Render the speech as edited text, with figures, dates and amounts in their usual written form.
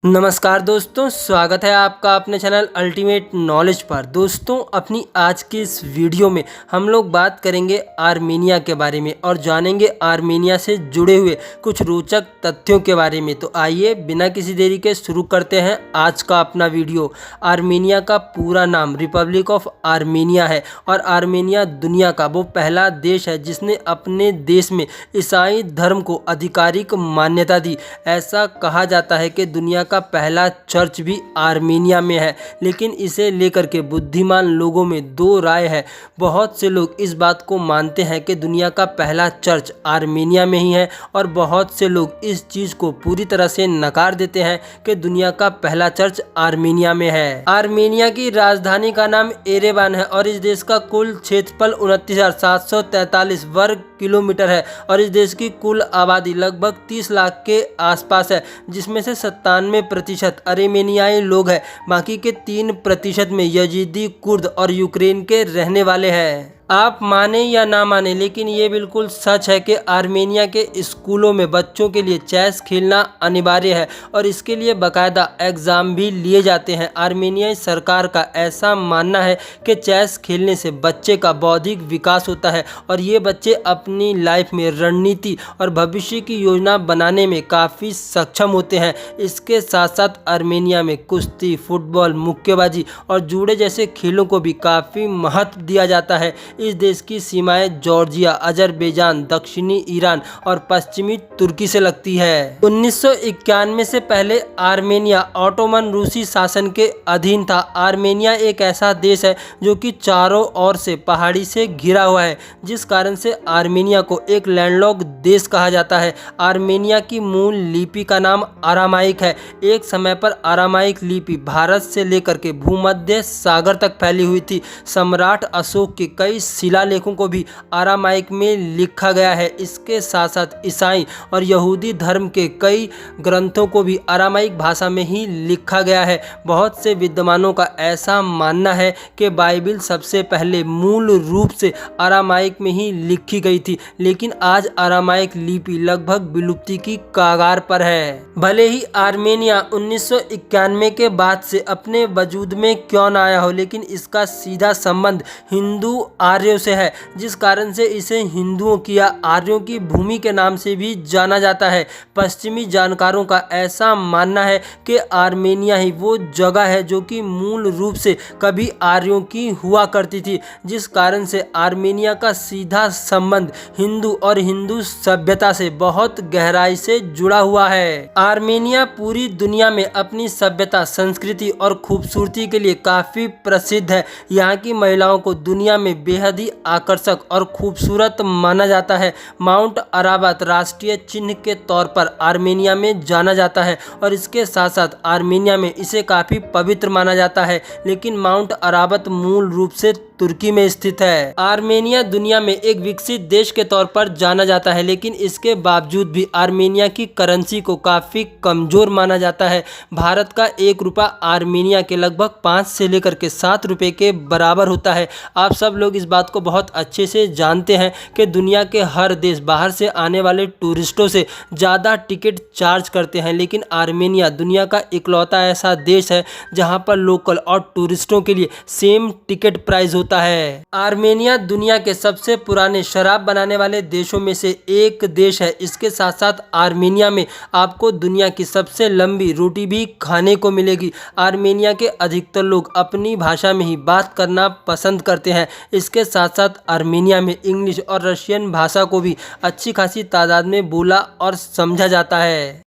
नमस्कार दोस्तों, स्वागत है आपका अपने चैनल अल्टीमेट नॉलेज पर। दोस्तों, अपनी आज की इस वीडियो में हम लोग बात करेंगे आर्मेनिया के बारे में और जानेंगे आर्मेनिया से जुड़े हुए कुछ रोचक तथ्यों के बारे में। तो आइए बिना किसी देरी के शुरू करते हैं आज का अपना वीडियो। आर्मेनिया का पूरा नाम रिपब्लिक ऑफ आर्मेनिया है और आर्मेनिया दुनिया का वो पहला देश है जिसने अपने देश में ईसाई धर्म को आधिकारिक मान्यता दी। ऐसा कहा जाता है कि दुनिया का पहला चर्च भी आर्मेनिया में है, लेकिन इसे लेकर के बुद्धिमान लोगों में दो राय है। बहुत से लोग इस बात को मानते हैं कि दुनिया का पहला चर्च आर्मेनिया में ही है और बहुत से लोग इस चीज़ को पूरी तरह से नकार देते हैं कि दुनिया का पहला चर्च आर्मेनिया में है। आर्मेनिया की राजधानी का नाम एरेवान है और इस देश का कुल क्षेत्रफल 29,743 वर्ग किलोमीटर है और इस देश की कुल आबादी लगभग 30 लाख के आसपास है, जिसमें से 97% आर्मेनियाई लोग हैं। बाकी के 3% में यजीदी, कुर्द और यूक्रेन के रहने वाले हैं। आप माने या ना माने, लेकिन ये बिल्कुल सच है कि आर्मेनिया के स्कूलों में बच्चों के लिए चेस खेलना अनिवार्य है और इसके लिए बाकायदा एग्ज़ाम भी लिए जाते हैं। आर्मेनियाई सरकार का ऐसा मानना है कि चेस खेलने से बच्चे का बौद्धिक विकास होता है और ये बच्चे अपनी लाइफ में रणनीति और भविष्य की योजना बनाने में काफ़ी सक्षम होते हैं। इसके साथ साथ आर्मेनिया में कुश्ती, फुटबॉल, मुक्केबाजी और जूडो जैसे खेलों को भी काफ़ी महत्व दिया जाता है। इस देश की सीमाएं जॉर्जिया, अजरबैजान, दक्षिणी ईरान और पश्चिमी तुर्की से लगती है। 1991 से पहले आर्मेनिया ऑटोमन रूसी शासन के अधीन था। आर्मेनिया एक ऐसा देश है जो कि चारों ओर से पहाड़ी से घिरा हुआ है, जिस कारण से आर्मेनिया को एक लैंडलॉक्ड देश कहा जाता है। आर्मेनिया की मूल लिपि का नाम अरामाइक है। एक समय पर अरामाइक लिपि भारत से लेकर के भूमध्य सागर तक फैली हुई थी। सम्राट अशोक के कई शिलालेखों को भी अरामाइक में लिखा गया है। इसके साथ साथ ईसाई और यहूदी धर्म के कई ग्रंथों को भी अरामाइक भाषा में ही लिखा गया है। बहुत से विद्वानों का ऐसा मानना है कि बाइबिल सबसे पहले मूल रूप से अरामाइक में ही लिखी गई थी, लेकिन आज अरामाइक लिपि लगभग विलुप्ति की कगार पर है। भले ही आर्मेनिया 1991 के बाद से अपने वजूद में क्यों न आया हो, लेकिन इसका सीधा संबंध हिंदू आर्यों से है, जिस कारण से इसे हिंदुओं की या आर्यों की भूमि के नाम से भी जाना जाता है। पश्चिमी जानकारों का ऐसा मानना है कि आर्मेनिया ही वो जगह है जो कि मूल रूप से कभी आर्यों की हुआ करती थी, जिस कारण से आर्मेनिया का सीधा संबंध हिंदू और हिंदू सभ्यता से बहुत गहराई से जुड़ा हुआ है। आर्मेनिया पूरी दुनिया में अपनी सभ्यता, संस्कृति और खूबसूरती के लिए काफ़ी प्रसिद्ध है। यहाँ की महिलाओं को दुनिया में बेहद ही आकर्षक और खूबसूरत माना जाता है। माउंट अराबत राष्ट्रीय चिन्ह के तौर पर आर्मेनिया में जाना जाता है और इसके साथ साथ आर्मेनिया में इसे काफ़ी पवित्र माना जाता है, लेकिन माउंट अराबत मूल रूप से तुर्की में स्थित है। आर्मेनिया दुनिया में एक विकसित देश के तौर पर जाना जाता है, लेकिन इसके बावजूद भी आर्मेनिया की करेंसी को काफ़ी कमज़ोर माना जाता है। भारत का 1 रुपया आर्मेनिया के लगभग 5 से लेकर के 7 रुपये के बराबर होता है। आप सब लोग इस बात को बहुत अच्छे से जानते हैं कि दुनिया के हर देश बाहर से आने वाले टूरिस्टों से ज़्यादा टिकट चार्ज करते हैं, लेकिन आर्मेनिया दुनिया का इकलौता ऐसा देश है जहां पर लोकल और टूरिस्टों के लिए सेम टिकट प्राइस होता है। आर्मेनिया दुनिया के सबसे पुराने शराब बनाने वाले देशों में से एक देश है। इसके साथ साथ आर्मेनिया में आपको दुनिया की सबसे लंबी रोटी भी खाने को मिलेगी। आर्मेनिया के अधिकतर लोग अपनी भाषा में ही बात करना पसंद करते हैं। इसके साथ साथ आर्मेनिया में इंग्लिश और रशियन भाषा को भी अच्छी खासी तादाद में बोला और समझा जाता है।